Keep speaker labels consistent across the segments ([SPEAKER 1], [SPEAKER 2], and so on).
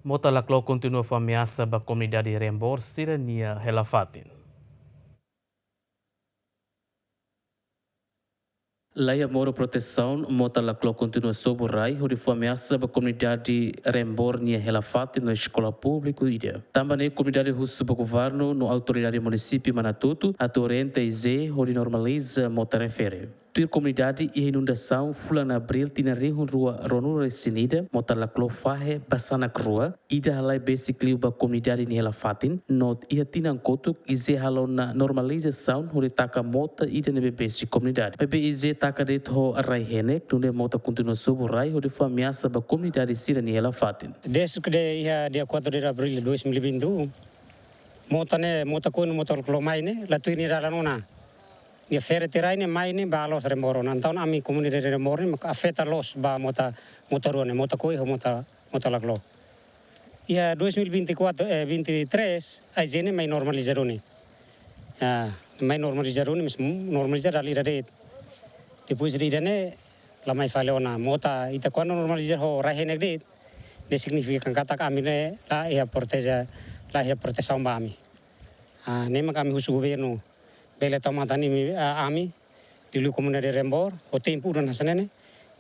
[SPEAKER 1] Mota Laklo Kontinua Ameasa ba Komunidade Reinbor sira hela fatin. Laia moro proteção, Mota Laklo Kontinua sob rai, onde foi ameaça ba Komunidade Reinbor hela fatin na escola pública ida. Também comunidade russa ba governo no autoridade município Manatutu, a torrente e onde normaliza Mota refere. Tuir comunidade e inundação fulan abril tina rihun rua ronura sinida Mota Laklo fahe basana krua ida halai basically ba comunidade ni hela fatin not ia tina kotuk ize halo na normalização hore taka mota ida nebe basic comunidade bebe ize taka det ho arai henek tunde Mota continua sobo rai hore foi ameaça ba comunidade sira ni hela fatin
[SPEAKER 2] Desde que dia 4 de abril de 2021 Mota kono Mota Laklo mai ne la tuini ralanona ia fere terai ne mai ne ba los Reinbor nantaun ami Komunidade Reinbor ne afeta los ba mota ruane mota koi ho Mota Laklo. Ia 2023 ai jene mai normalizarone. Mai normalizarone mis normalizar ali rade. Depois ridane la mai faleona mota ita quando normalizar ho rahene de significa kata kami ne la ia proteção ba ami. Nema kami husu governo bele tomatani ami di Komunidade Reinbor o tempo uran hasanene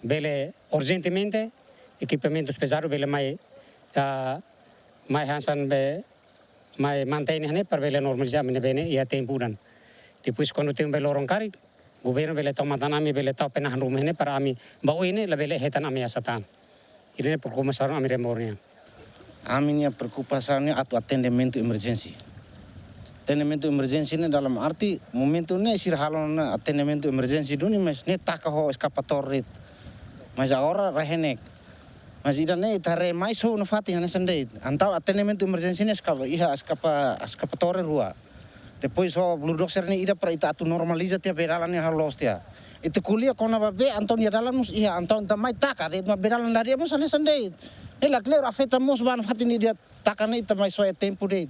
[SPEAKER 2] bele urgentemente equipamentos pesados bele mai hasan be mai mantém hane para bele normalizar mine bene ia tempo uran depois quando tem bele orang kari governo bele tomatana ami bele tau penahan rumah hane para ami bau ini la bele hetan Ameasa tan ini perkumasaran ami Reinbornya
[SPEAKER 3] Aminha preocupação atau atendimento emergency. Atendimento emergency ini dalam arti momento ini sir halon atendimento emergency duni mas ne takaho escapator rit mas agora rahenek mas ida ne tare mais so no fatin ne sendeit antau atendimento emergency ne escapator rua depois so bludoxer ne ida para ita atu normaliza tia beralan ne halos tia itu kuliah kona babe antau ni dalam mus ia antau tamai taka rit ma beralan dari mus ne sendeit ela claro afeta mus ban fatin dia takane ita mais so tempo deit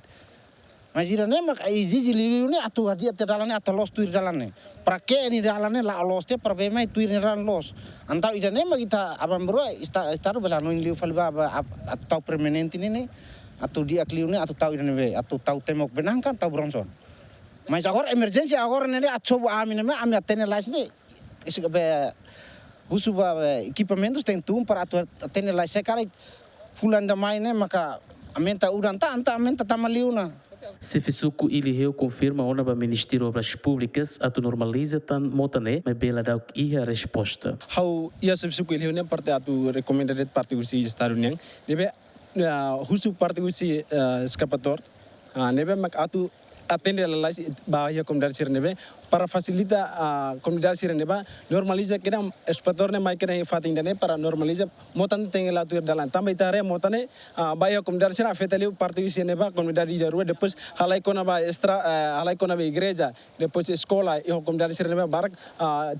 [SPEAKER 3] mas ira ne mak ai zizi liu ne atu dia terdalanne atu los tuir dalanne para que ni dalanne la los te para mai tuir ni dalan los antau ida ne mak ita abam bro ista bela no liu falba atau permanente ne atu dia kliu ne atu tau ida ne atu tau temok benangkan tau bronson mas agora emergency agora ne atu ami ne ami atene lais ne isbe husuba equipamentos tem tum para atu atene lais sekali fulan da mai ne maka amenta udan anta amenta tamaliuna.
[SPEAKER 1] Se Fisuku Iliheu confirma ona ba Ministério Obras Públicas atu normaliza tan motane, mas bela dau ia resposta.
[SPEAKER 4] How ia se Fisuku Iliheu ne parte atu recommended parte usi estado niang. Nebe husu parte usi escapator. Nebe mak atu atende la lais bahia Komunidade sira nebe para facilita Komunidade sira neba normaliza kena escapator ne mai kena fatin ne para normaliza motan tem la tuir dalan também tare motane bahia Komunidade sira afeta liu parte usi neba Komunidade jarua depois halai kona ba extra halai kona ba igreja depois escola e Komunidade sira neba barak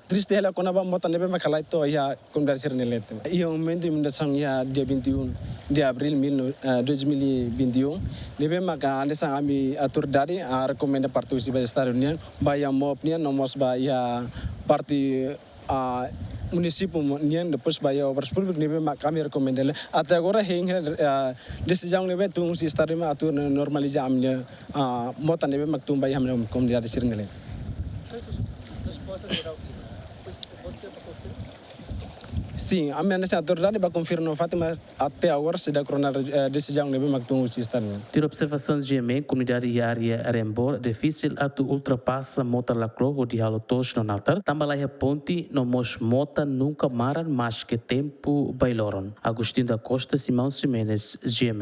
[SPEAKER 4] triste hela kona ba motan nebe makalai to ia Komunidade sira nelete ia momento imundação ia dia 21 de abril 2021 nebe maka alesa ami autoridade recomenda parte usi ba estado nian bahia mopnia nomos bahia parte município nian depois bahia obras públicas nebe kami recomenda até agora decisão nebe tung si estado ma atu normaliza amnia mota nebe mak tum bahia amnia Komunidade sira nele Sim, a minha autoridade vai confirmar o fato, mas até agora se dá a decisão de mak tung si estado.
[SPEAKER 1] Ter observações de comunidade e área Reinbor difícil atu ultrapassa Mota Laklo de halo tos no natal. Também ponte no mos mota nunca maran mais que tempo bailoron. Agostinho da Costa, Simão Ximenes, GM.